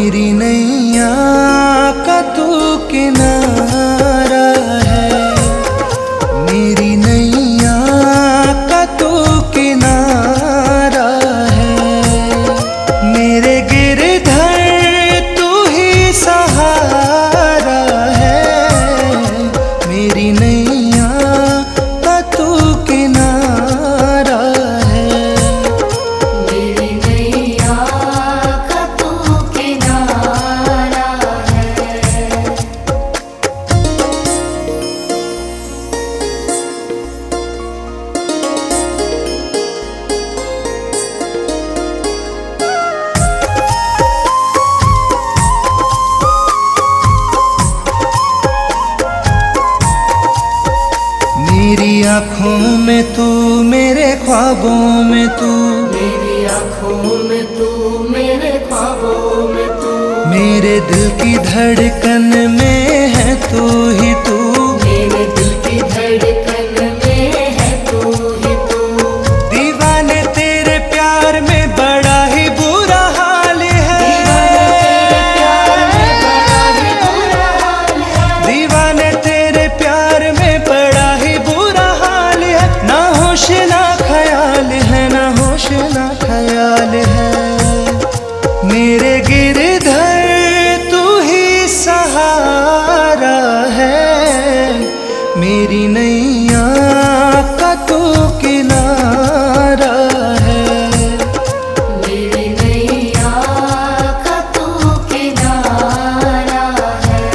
मेरी नैया का तू किनारा है, मेरी नैया का तू किनारा है। मेरे गिरधर तू ही सहारा है, मेरी नैया का तू किनारा है। मेरी नैया का तू किनारा है। मेरी आँखों में तू, मेरे ख्वाबों में तू, मेरी आँखों में तू, मेरे ख्वाबों में तू, मेरे दिल की धड़कन में है तू ही तू। मेरे दिल की धड़कन में है तू ही तू। दीवाने तेरे प्यार में बड़ा ही बुरा हाल है, दीवाने तेरे प्यार में बड़ा ही बुरा हाल है। ना होश ना ख्याल है, ना होश ना ख्याल है। मेरे गिरधर तू ही सहारा है, मेरी नैया का तू किनारा है। मेरी नैया का तू किनारा है।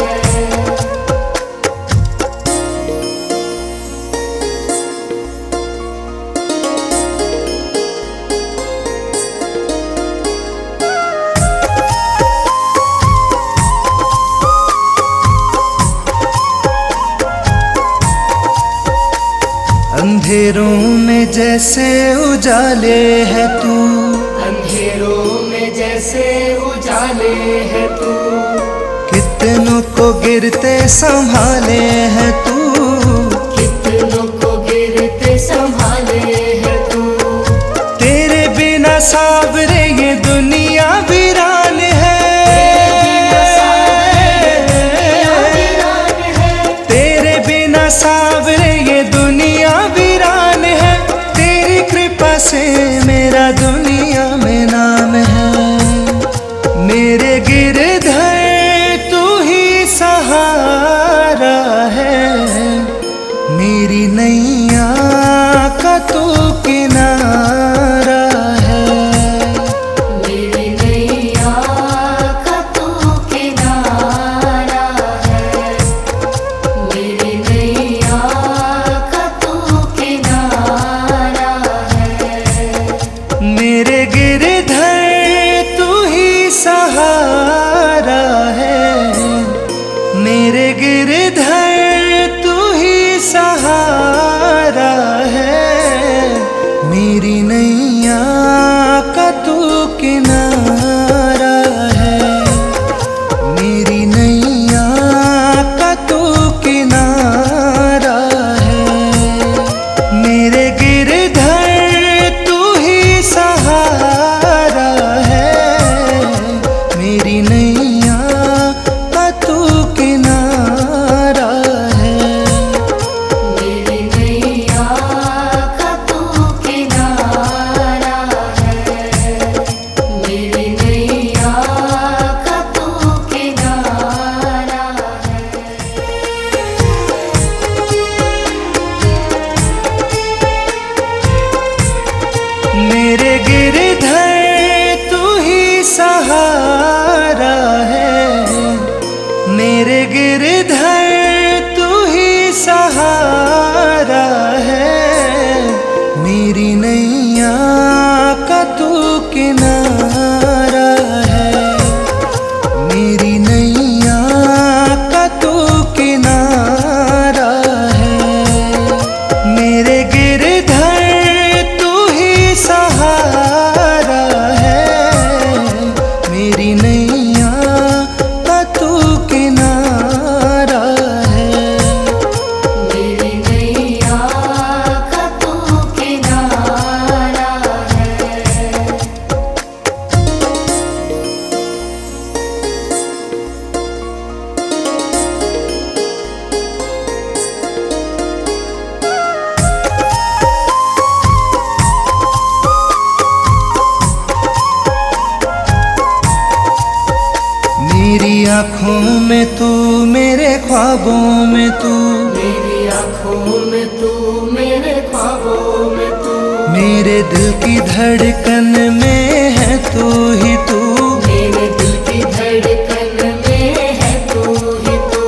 अंधेरों में जैसे उजाले है तू, अंधेरों में जैसे उजाले है तू, कितनों को गिरते संभाले है तू। कितनों को गिरते संभाले है तू। तेरे बिना सावरे ये दुनिया वीरान है, तेरे बिना सावरे ये दुनिया वीरान है। तेरी कृपा से मेरा दुनिया में नाम है। मेरे गिरधर तू ही सहारा है, मेरी नैया का तू किनारा है। मेरी नैया का तू किनारा है। मेरी नैया का तू किनारा है। मेरे गिरधर तू ही सहारा है, मेरे गिरधर तू ही सहारा है। मेरी नैया का तू किनारा है, मेरी नैया का तू किनारा है। मेरे गिरधर तू ही सहारा है, मेरी नैया का तू किनारा है। मेरी नैया का तू किनारा है। मेरी नैया का तू किनारा है। मेरे गिरधर तू ही सहारा है, मेरे गिरधर तू ही सहारा है। मेरी नैया का तू किनारा है, मेरी नैया का तू किनारा है। मेरे गिरधर तू ही सहारा है, मेरी नैया का तू किनारा है। मेरी नैया का तू किनारा है। मेरी आँखों में तू, मेरे ख्वाबों में तू, मेरी आँखों में तू, मेरे ख्वाबों में तू, मेरे दिल की धड़कन में है तू ही तू, मेरे दिल की धड़कन में है तू ही तू।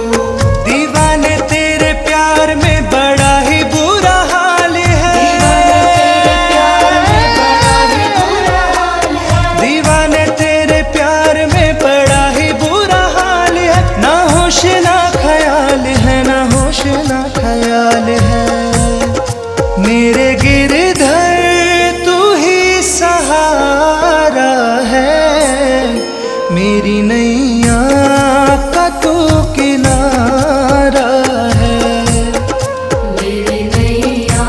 दीवाने तेरे प्यार में बड़ा ही बुरा हाल है, दीवाने तेरे प्यार में बड़ा ही बुरा हाल है, ना होश ना ख्याल है, ना होश ना ख्याल है। मेरे गिरधर तू ही सहारा है, मेरी नैया का तू किनारा है, मेरी नैया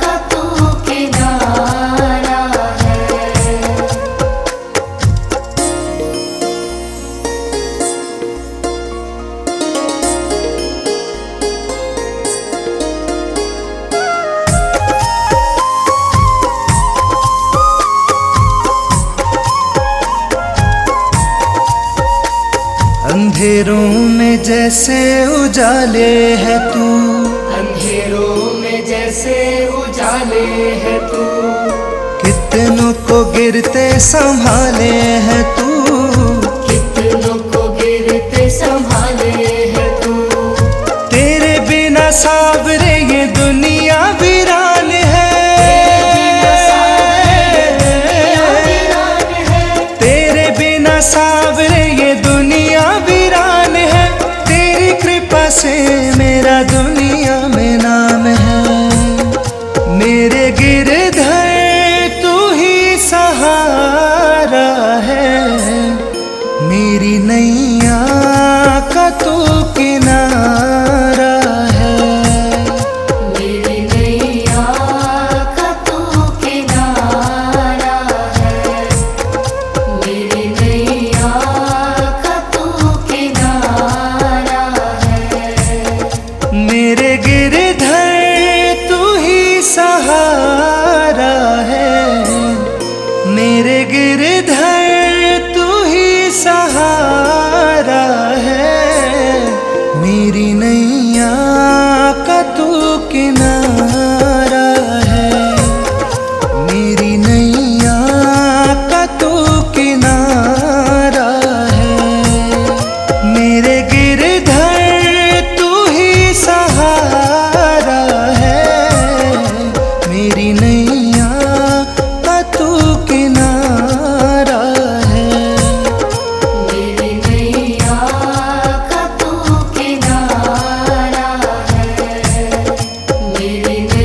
का तू किनारा है। अंधेरों में जैसे उजाले है तू, अंधेरों में जैसे उजाले है तू, कितनों को गिरते संभाले है तू, कितनों को गिरते संभाले है तू। तेरे बिना सावरे ये दुनिया वीरान है, तेरे बिना सावरे ये दुनिया वीरान है, तेरी कृपा से मेरा दुनिया में नाम है। मेरे गिरधर तू ही सहारा है, मेरी नैया का तू किनारा है, मेरी नैया का तू किनारा है, मेरी नैया का तू किनारा है। मेरे गिरधर तू ही सहारा है, मेरे गिरधर तू ही सहारा है, मेरी नैया का तू किनारा है, मेरी नैया का तू किनारा है, मेरे गिरधर तू ही सहारा है, मेरी नैया